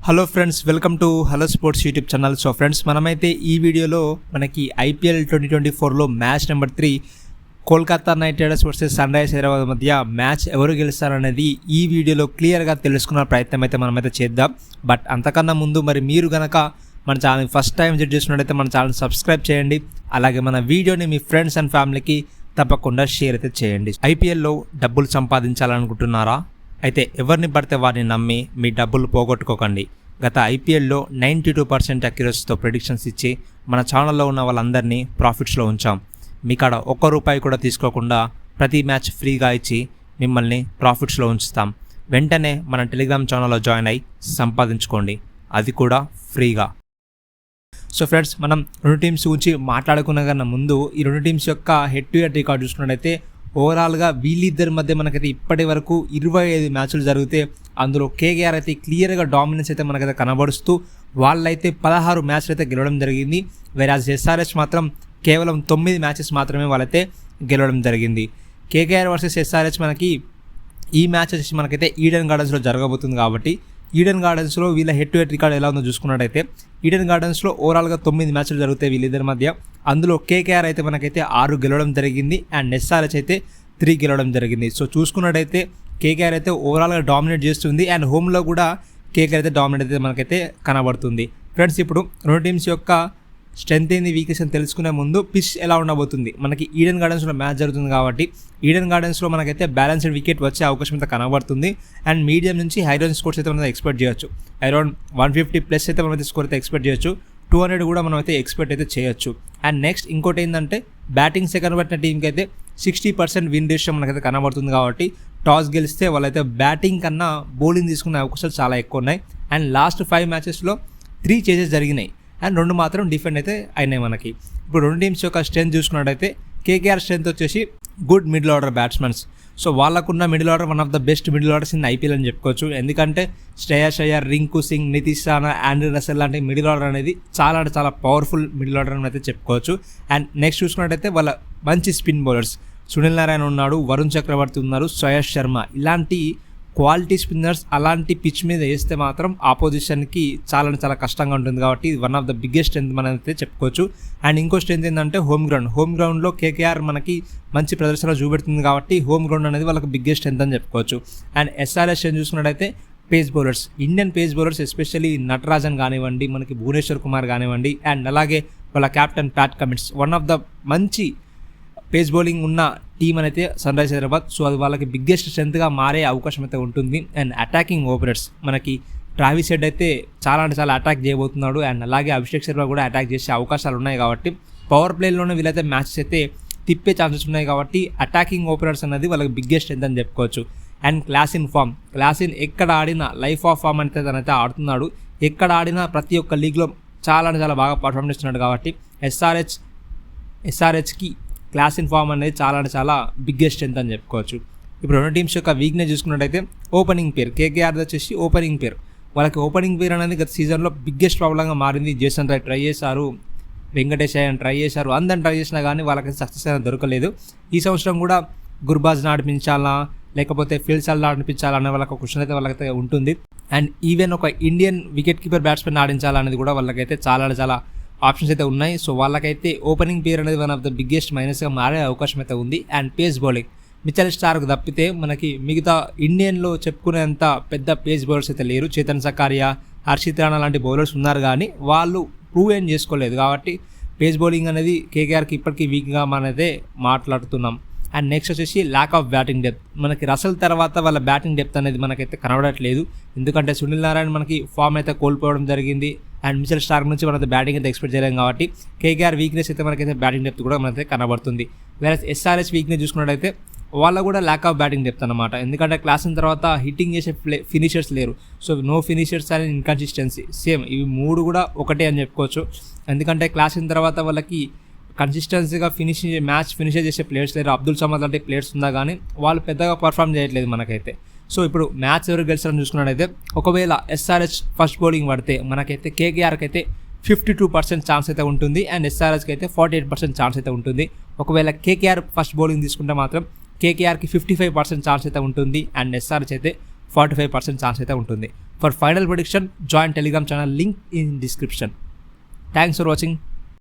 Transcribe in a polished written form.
Hello friends, welcome to Hello Sports YouTube channel. So friends, మనమైతే ఈ వీడియోలో మనకి ఐపీఎల్ 2024లో match number 3 Kolkata Knight Riders versus Sunrisers Hyderabad మధ్య మ్యాచ్ ఎవరు గెలుస్తారనేది ఈ వీడియోలో క్లియర్గా తెలుసుకున్న ప్రయత్నం అయితే మనమైతే చేద్దాం. బట్ అంతకన్నా ముందు మీరు గనక మన ఛానల్ ఫస్ట్ టైం విజిట్ చేసినట్టయితే మన ఛానల్ సబ్స్క్రైబ్ చేయండి. అలాగే మన వీడియోని మీ ఫ్రెండ్స్ అండ్ ఫ్యామిలీకి తప్పకుండా షేర్ అయితే చేయండి. ఐపీఎల్లో డబ్బులు సంపాదించాలనుకుంటున్నారా? అయితే ఎవరిని పడితే వారిని నమ్మి మీ డబ్బులు పోగొట్టుకోకండి. గత ఐపీఎల్లో 92% అక్యురసీతో ప్రెడిక్షన్స్ ఇచ్చి మన ఛానల్లో ఉన్న వాళ్ళందరినీ ప్రాఫిట్స్లో ఉంచాం. మీ కాడ ₹1 కూడా తీసుకోకుండా ప్రతి మ్యాచ్ ఫ్రీగా ఇచ్చి మిమ్మల్ని ప్రాఫిట్స్లో ఉంచుతాం. వెంటనే మన టెలిగ్రామ్ ఛానల్లో జాయిన్ అయ్యి సంపాదించుకోండి, అది కూడా ఫ్రీగా. సో ఫ్రెండ్స్, మనం రెండు టీమ్స్ గురించి మాట్లాడుకున్న కన్నా ముందు ఈ రెండు టీమ్స్ యొక్క హెడ్ టు హెడ్ రికార్డ్ చూసుకున్నట్టయితే ఓవరాల్గా వీళ్ళిద్దరి మధ్య మనకైతే ఇప్పటి వరకు 25 మ్యాచ్లు జరిగితే అందులో కేకేఆర్ అయితే క్లియర్గా డామినెన్స్ అయితే మనకైతే కనబడుస్తూ వాళ్ళైతే 16 మ్యాచ్లు అయితే గెలవడం జరిగింది. వేరాజ్ ఎస్ఆర్హెచ్ మాత్రం కేవలం 9 మ్యాచెస్ మాత్రమే వాళ్ళైతే గెలవడం జరిగింది. కేకేఆర్ వర్సెస్ ఎస్ఆర్హెచ్ మనకి ఈ మ్యాచ్ వచ్చేసి మనకైతే ఈడెన్ గార్డెన్స్లో జరగబోతుంది. కాబట్టి ఈడెన్ గార్డెన్స్లో వీళ్ళ హెడ్ టు హెడ్ రికార్డ్ ఎలా ఉందో చూసుకున్నట్టయితే ఈడెన్ గార్డెన్స్లో ఓవరాల్గా 9 మ్యాచ్లు జరుగుతాయి వీళ్ళిద్దరి మధ్య. అందులో కేకేఆర్ అయితే మనకైతే 6 గెలవడం జరిగింది అండ్ ఎస్ఆర్హెచ్ అయితే 3 గెలవడం జరిగింది. సో చూసుకున్నట్టయితే కేకేఆర్ అయితే ఓవరాల్గా డామినేట్ చేస్తుంది అండ్ హోమ్లో కూడా కేకేఆర్ అయితే డామినేట్ అయితే మనకైతే కనబడుతుంది. ఫ్రెండ్స్, ఇప్పుడు రెండు టీమ్స్ యొక్క స్ట్రెంత్ ఏంది, వీక్నెస్ అని తెలుసుకునే ముందు పిచ్ ఎలా ఉండబోతుంది. మనకి ఈడెన్ గార్డెన్స్లో మ్యాచ్ జరుగుతుంది కాబట్టి ఈడెన్ గార్డెన్స్లో మనకైతే బ్యాలెన్స్డ్ వికెట్ వచ్చే అవకాశం అయితే కనబడుతుంది అండ్ మీడియం నుంచి హై రన్ స్కోర్స్ అయితే మనం ఎక్స్పెక్ట్ చేయొచ్చు. అరౌండ్ 150+ అయితే మనమైతే స్కోర్ అయితే ఎక్స్పెక్ట్ చేయొచ్చు. 200 కూడా మనం అయితే ఎక్స్పెక్ట్ అయితే చేయొచ్చు. అండ్ నెక్స్ట్ ఇంకోటి ఏంటంటే బ్యాటింగ్ సెకండ్ పట్టిన టీంకి అయితే 60% విన్ రేషియో మనకైతే కనబడుతుంది. కాబట్టి టాస్ గెలిస్తే వాళ్ళైతే బ్యాటింగ్ కన్నా బౌలింగ్ తీసుకునే అవకాశాలు చాలా ఎక్కువ ఉన్నాయి. అండ్ లాస్ట్ 5 మ్యాచెస్లో 3 చేజెస్ జరిగినాయి అండ్ 2 మాత్రం డిఫెండ్ అయితే అయినాయి మనకి. ఇప్పుడు రెండు టీమ్స్ యొక్క స్ట్రెంత్ చూసుకున్నట్టయితే కేకేఆర్ స్ట్రెంత్ వచ్చేసి good middle order batsmens. So వాళ్ళకున్న middle order one of the best middle orders in IPL అని చెప్పుకోవచ్చు. ఎందుకంటే శ్రేయస్ అయ్యర్, రింకు సింగ్, నితీష్ రాణా, ఆండ్రీ రసెల్ లాంటి మిడిల్ ఆర్డర్ అనేది చాలా అంటే చాలా పవర్ఫుల్ మిడిల్ ఆర్డర్ అని అయితే చెప్పుకోవచ్చు. అండ్ నెక్స్ట్ చూసుకున్నట్టయితే వాళ్ళ మంచి స్పిన్ బౌలర్స్ సునీల్ నారాయణ ఉన్నాడు, వరుణ్ చక్రవర్తి ఉన్నారు, శ్రేయస్ శర్మ, ఇలాంటి క్వాలిటీ స్పిన్నర్స్ అలాంటి పిచ్ మీద వేస్తే మాత్రం ఆపోజిషన్కి చాలా కష్టంగా ఉంటుంది. కాబట్టి ఇది one of the biggest strength మనం అయితే చెప్పుకోవచ్చు. అండ్ ఇంకో స్ట్రెంత్ ఏంటంటే హోమ్ గ్రౌండ్లో కేకేఆర్ మనకి మంచి ప్రదర్శన చూపెడుతుంది. కాబట్టి హోమ్ గ్రౌండ్ అనేది వాళ్ళకి బిగ్గెస్ట్ స్ట్రెంత్ అని చెప్పుకోవచ్చు. అండ్ ఎస్ఆర్హెచ్ చూసుకున్నట్టయితే face bowlers, Indian face bowlers especially Natarajan కానివ్వండి, మనకి భువనేశ్వర్ కుమార్ కానివ్వండి, అండ్ అలాగే వాళ్ళ captain Pat Cummins, one of the మంచి పేస్ బౌలింగ్ ఉన్న టీం అయితే సన్ రైజర్స్ హైదరాబాద్. సో అది వాళ్ళకి బిగ్గెస్ట్ స్ట్రెంత్గా మారే అవకాశం అయితే ఉంటుంది. అండ్ అటాకింగ్ ఓపెనర్స్ మనకి ట్రావిస్ హెడ్ అయితే చాలా అంటే చాలా అటాక్ చేయబోతున్నాడు అండ్ అలాగే అభిషేక్ శర్మ కూడా అటాక్ చేసే అవకాశాలు ఉన్నాయి. కాబట్టి పవర్ ప్లేలోనే వీళ్ళైతే మ్యాచెస్ అయితే తిప్పే ఛాన్సెస్ ఉన్నాయి. కాబట్టి అటాకింగ్ ఓపెనర్స్ అనేది వాళ్ళకి బిగ్గెస్ట్ స్ట్రెంత్ అని చెప్పుకోవచ్చు. అండ్ క్లాసిన్ ఎక్కడ ఆడినా లైఫ్ ఆఫ్ ఫామ్ అయితే తనైతే ఆడుతున్నాడు. ఎక్కడ ఆడినా ప్రతి ఒక్క లీగ్లో చాలా అంటే చాలా బాగా పర్ఫార్మ్ చేస్తున్నాడు. కాబట్టి ఎస్ఆర్హెచ్కి క్లాసిన్ ఫామ్ అనేది చాలా అంటే చాలా బిగ్గెస్ట్ స్ట్రెంత్ అని చెప్పుకోవచ్చు. ఇప్పుడు రెండు టీమ్స్ యొక్క వీక్నెస్ చూసుకున్నట్టయితే ఓపెనింగ్ పేర్, కేకేఆర్ వచ్చేసి ఓపెనింగ్ పేర్. వాళ్ళకి ఓపెనింగ్ పేర్ అనేది గత సీజన్లో బిగ్గెస్ట్ ప్రాబ్లంగా మారింది. జేసన్ రాయ్ ట్రై చేశారు, వెంకటేష్ అయ్యన్ ట్రై చేశారు, అందరిని ట్రై చేసినా కానీ వాళ్ళకి సక్సెస్ అనేది దొరకలేదు. ఈ సంవత్సరం కూడా గుర్బాజ్ని ఆడిపించాలా లేకపోతే ఫిల్సాల్ని ఆడిపించాలా అనే వాళ్ళకి ఒక క్వశ్చన్ అయితే వాళ్ళకైతే ఉంటుంది. అండ్ ఈవెన్ ఒక ఇండియన్ వికెట్ కీపర్ బ్యాట్స్మెన్ ఆడించాలనేది కూడా వాళ్ళకైతే చాలా ఆప్షన్స్ అయితే ఉన్నాయి. సో వాళ్ళకైతే ఓపెనింగ్ పేర్ అనేది వన్ ఆఫ్ ద బిగ్గెస్ట్ మైనస్గా మారే అవకాశం అయితే ఉంది. And pace bowling Mitchell Starc తప్పితే మనకి మిగతా ఇండియన్లో చెప్పుకునేంత పెద్ద పేస్ బౌలర్స్ అయితే లేరు. చేతన్ సకారియా, హర్షిత్ రాణా లాంటి బౌలర్స్ ఉన్నారు కానీ వాళ్ళు ప్రూవ్ ఏం చేసుకోలేదు. కాబట్టి పేస్ బౌలింగ్ అనేది కేకేఆర్కి ఇప్పటికీ వీక్గా మనైతే మాట్లాడుతున్నాం. అండ్ నెక్స్ట్ వచ్చేసి ల్యాక్ ఆఫ్ బ్యాటింగ్ డెప్త్. మనకి రసల్ తర్వాత వాళ్ళ బ్యాటింగ్ డెప్త్ అనేది మనకైతే కనబడట్లేదు. ఎందుకంటే సునీల్ నారాయణ మనకి ఫామ్ అయితే కోల్పోవడం జరిగింది అండ్ మిచెల్ స్టార్క్ నుంచి మనైతే బ్యాటింగ్ అయితే ఎక్స్పెక్ట్ చేయలేం. కాబట్టి కేకేఆర్ వీక్నెస్ అయితే మనకైతే బ్యాటింగ్ డెప్త్ కూడా మనైతే కనబడుతుంది. వేరే ఎస్ఆర్హెచ్ వీక్నెస్ చూసుకున్నట్టయితే వాళ్ళ కూడా ల్యాక్ ఆఫ్ బ్యాటింగ్ డెప్త్ అనమాట. ఎందుకంటే క్లాసిన్ తర్వాత హిట్టింగ్ చేసే ఫినిషర్స్ లేరు. So no finishers and inconsistency same, ఇవి మూడు కూడా ఒకటే అని చెప్పుకోవచ్చు. ఎందుకంటే క్లాసిన్ తర్వాత వాళ్ళకి కన్సిస్టెన్సీగా మ్యాచ్ ఫినిష్ చేసే ప్లేయర్స్ లేరు. అబ్దుల్ సమద్ లాంటి ప్లేయర్స్ ఉన్నా కానీ వాళ్ళు పెద్దగా పర్ఫామ్ చేయట్లేదు మనకైతే. సో ఇప్పుడు మ్యాచ్ ఎవరు గెలిచారని చూసుకున్నట్టయితే ఒకవేళ ఎస్ఆర్హెచ్ ఫస్ట్ బౌలింగ్ పడితే మనకైతే కేకేఆర్కి అయితే 52% ఛాన్స్ అయితే ఉంటుంది అండ్ ఎస్ఆర్హెచ్కి అయితే 48% ఛాన్స్ అయితే ఉంటుంది. ఒకవేళ కేకేఆర్ ఫస్ట్ బౌలింగ్ తీసుకుంటే మాత్రం కేకేఆర్కి 55% ఛాన్స్ అయితే ఉంటుంది అండ్ ఎస్ఆర్హెచ్ అయితే 45% ఛాన్స్ అయితే ఉంటుంది. For final prediction join Telegram channel, link in description. Thanks for watching.